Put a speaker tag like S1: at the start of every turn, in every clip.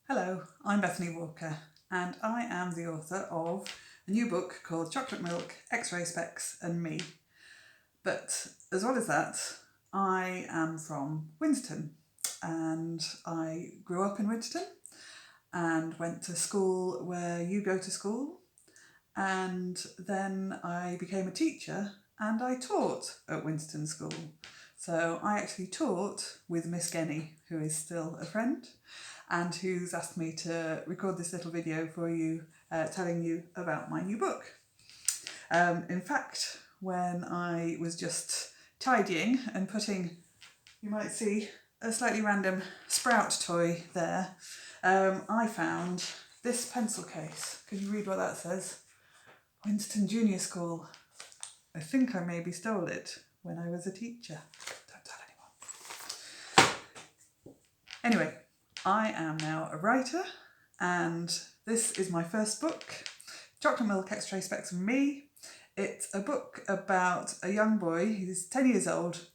S1: Hello, I'm Bethany Walker and I am the author of a new book called Chocolate Milk, X-Ray Specs and Me. But as well as that, I am from Winston and I grew up in Winston and went to school where you go to school, and then I became a teacher and I taught at Winston School. So I actually taught with Miss Genny, who is still a friend, and who's asked me to record this little video for you, telling you about my new book. In fact, when I was just tidying and putting, you might see a slightly random sprout toy there, I found this pencil case. Can you read what that says? Winston Junior School. I think I maybe stole it when I was a teacher. Don't tell anyone. Anyway, I am now a writer and this is my first book, Chocolate Milk, X-Ray Specs and Me. It's a book about a young boy, he's 10 years old,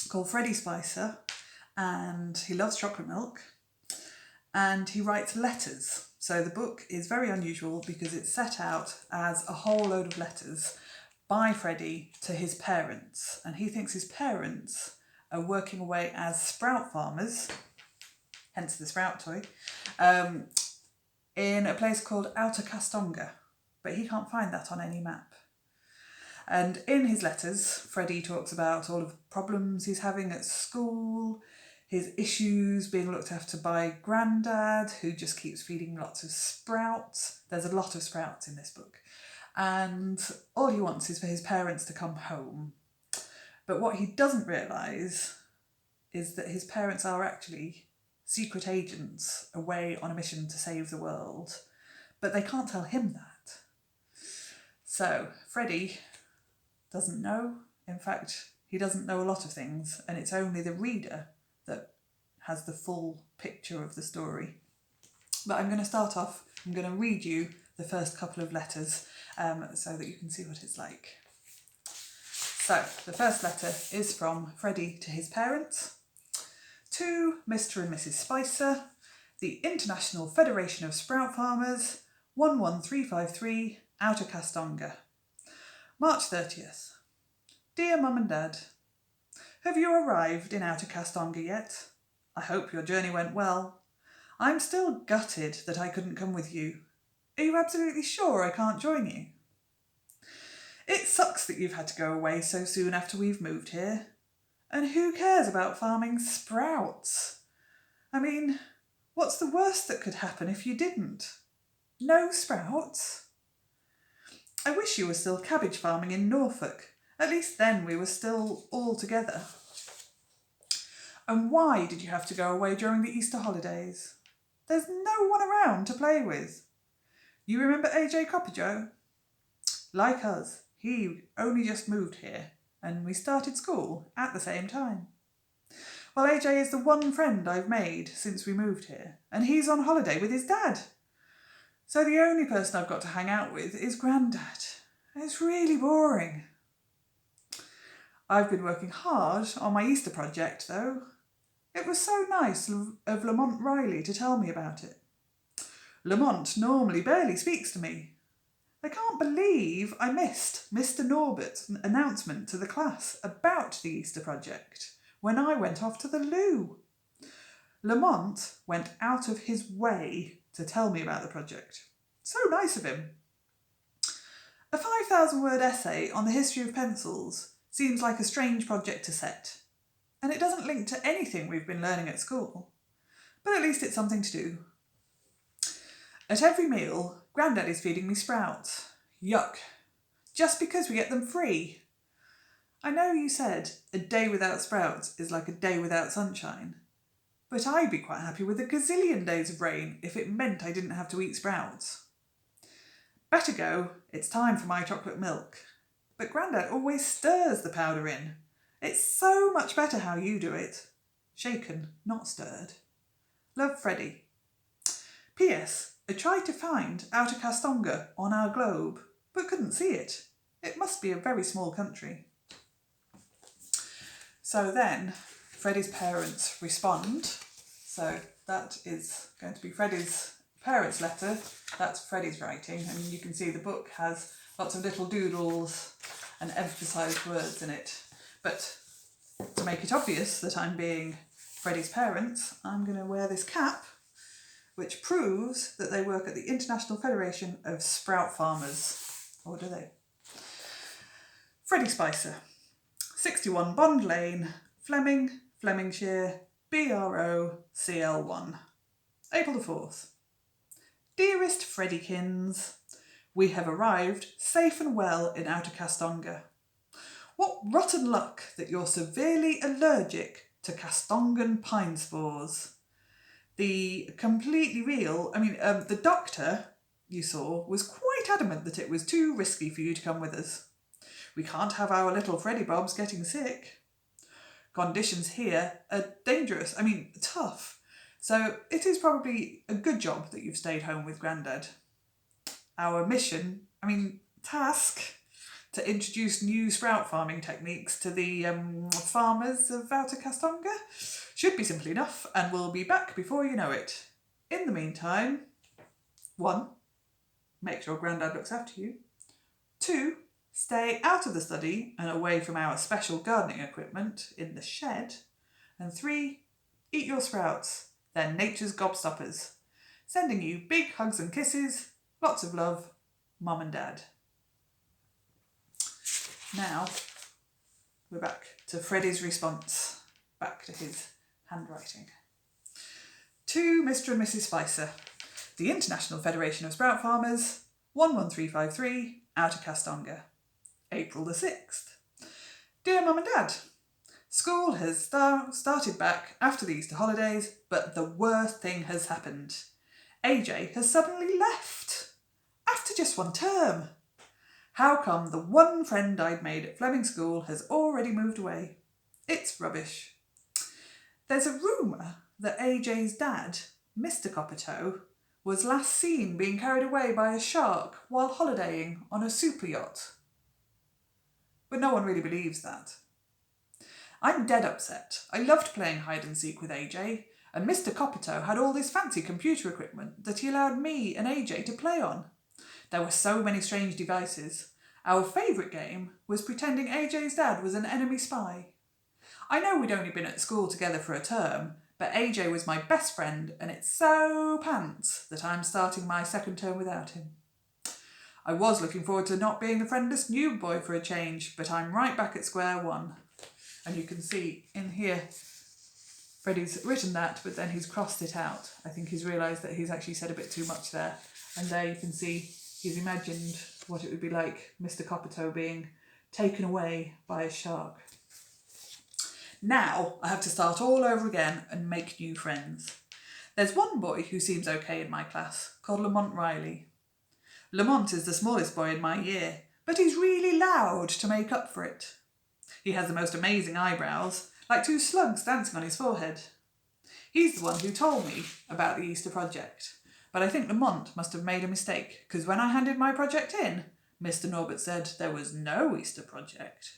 S1: called Freddie Spicer, and he loves chocolate milk and he writes letters. So the book is very unusual because it's set out as a whole load of letters by Freddie to his parents, and he thinks his parents are working away as sprout farmers, hence the sprout toy, in a place called Outer Castonga, but he can't find that on any map. And in his letters, Freddie talks about all of the problems he's having at school, his issues being looked after by Grandad, who just keeps feeding lots of sprouts. There's a lot of sprouts in this book. And all he wants is for his parents to come home. But what he doesn't realise is that his parents are actually secret agents away on a mission to save the world. But they can't tell him that. So Freddie doesn't know. In fact, he doesn't know a lot of things, and it's only the reader that has the full picture of the story. But I'm going to start off, I'm going to read you the first couple of letters so that you can see what it's like. So the first letter is from Freddie to his parents. To Mr. and Mrs. Spicer, the International Federation of Sprout Farmers, 11353, Outer Castonga. March 30th. Dear Mum and Dad, have you arrived in Outer Castonga yet? I hope your journey went well. I'm still gutted that I couldn't come with you. Are you absolutely sure I can't join you? It sucks that you've had to go away so soon after we've moved here. And who cares about farming sprouts? I mean, what's the worst that could happen if you didn't? No sprouts? I wish you were still cabbage farming in Norfolk. At least then we were still all together. And why did you have to go away during the Easter holidays? There's no one around to play with. You remember AJ Copperjoe? Like us, he only just moved here and we started school at the same time. Well, AJ is the one friend I've made since we moved here, and he's on holiday with his dad. So the only person I've got to hang out with is Grandad. It's really boring. I've been working hard on my Easter project, though. It was so nice of Lamont Riley to tell me about it. Lamont normally barely speaks to me. I can't believe I missed Mr. Norbert's announcement to the class about the Easter project when I went off to the loo. Lamont went out of his way to tell me about the project. So nice of him. A 5,000-word essay on the history of pencils seems like a strange project to set, and it doesn't link to anything we've been learning at school, but at least it's something to do. At every meal, Grandad is feeding me sprouts. Yuck. Just because we get them free. I know you said a day without sprouts is like a day without sunshine, but I'd be quite happy with a gazillion days of rain if it meant I didn't have to eat sprouts. Better go, it's time for my chocolate milk. But Grandad always stirs the powder in. It's so much better how you do it. Shaken, not stirred. Love, Freddie. P.S. I tried to find Outer Castonga on our globe, but couldn't see it. It must be a very small country. So then, Freddie's parents respond So that is going to be Freddie's parents' letter. That's Freddie's writing, and you can see the book has lots of little doodles and emphasised words in it. But to make it obvious that I'm being Freddie's parents, I'm going to wear this cap, which proves that they work at the International Federation of Sprout Farmers. Or do they? Freddie Spicer, 61 Bond Lane, Fleming, Flemingshire, BRO CL1. April the 4th. Dearest Freddykins, we have arrived safe and well in Outer Castonga. What rotten luck that you're severely allergic to Castongan pine spores. The completely real, the doctor you saw was quite adamant that it was too risky for you to come with us. We can't have our little Freddy Bobs getting sick. Conditions here are dangerous, tough. So it is probably a good job that you've stayed home with Grandad. Our task to introduce new sprout farming techniques to the farmers of Outer Castonga should be simple enough, and we'll be back before you know it. In the meantime, 1, make sure Grandad looks after you. 2, stay out of the study and away from our special gardening equipment in the shed. And 3, eat your sprouts. They're nature's gobstoppers. Sending you big hugs and kisses. Lots of love, Mum and Dad. Now, we're back to Freddie's response. Back to his handwriting. To Mr. and Mrs. Spicer, the International Federation of Sprout Farmers, 11353, Outer Castonga. April the 6th. Dear Mum and Dad, school has started back after the Easter holidays, but the worst thing has happened. AJ has suddenly left, after just 1 term. How come the one friend I'd made at Fleming School has already moved away? It's rubbish. There's a rumour that AJ's dad, Mr. Coppertoe, was last seen being carried away by a shark while holidaying on a super yacht. But no one really believes that. I'm dead upset. I loved playing hide and seek with AJ, and Mr. Coppertoe had all this fancy computer equipment that he allowed me and AJ to play on. There were so many strange devices. Our favourite game was pretending AJ's dad was an enemy spy. I know we'd only been at school together for a term, but AJ was my best friend, and it's so pants that I'm starting my 2nd term without him. I was looking forward to not being the friendless new boy for a change, but I'm right back at square one. And you can see in here, Freddie's written that, but then he's crossed it out. I think he's realised that he's actually said a bit too much there. And there you can see he's imagined what it would be like Mr. Coppertoe being taken away by a shark. Now I have to start all over again and make new friends. There's one boy who seems okay in my class, called Lamont Riley. Lamont is the smallest boy in my year, but he's really loud to make up for it. He has the most amazing eyebrows, like 2 slugs dancing on his forehead. He's the one who told me about the Easter project, but I think Lamont must have made a mistake, because when I handed my project in, Mr. Norbert said there was no Easter project.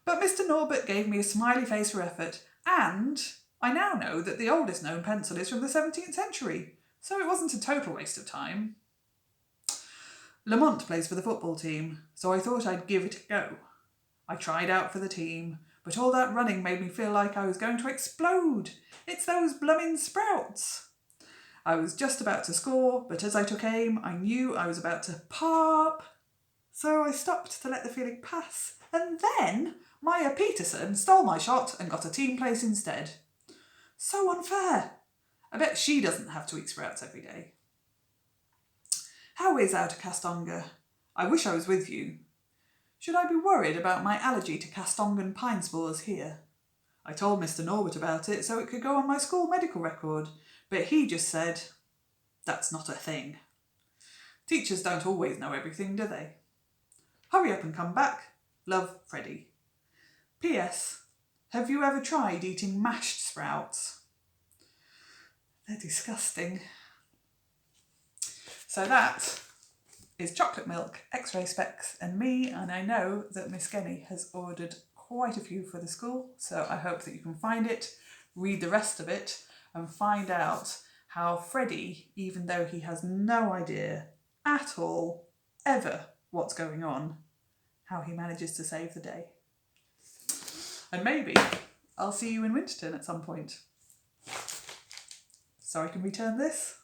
S1: But Mr. Norbert gave me a smiley face for effort, and I now know that the oldest known pencil is from the 17th century, so it wasn't a total waste of time. Lamont plays for the football team, so I thought I'd give it a go. I tried out for the team, but all that running made me feel like I was going to explode. It's those bloomin' sprouts. I was just about to score, but as I took aim, I knew I was about to pop. So I stopped to let the feeling pass, and then Maya Peterson stole my shot and got a team place instead. So unfair. I bet she doesn't have to eat sprouts every day. How is Outer Castonga? I wish I was with you. Should I be worried about my allergy to Castongan pine spores here? I told Mr. Norbert about it so it could go on my school medical record, but he just said, that's not a thing. Teachers don't always know everything, do they? Hurry up and come back. Love, Freddie. P.S. Have you ever tried eating mashed sprouts? They're disgusting. So that is chocolate milk, X-ray specs and me, and I know that Miss Genny has ordered quite a few for the school, so I hope that you can find it, read the rest of it, and find out how Freddie, even though he has no idea at all, ever, what's going on, how he manages to save the day. And maybe I'll see you in Winterton at some point, so I can return this.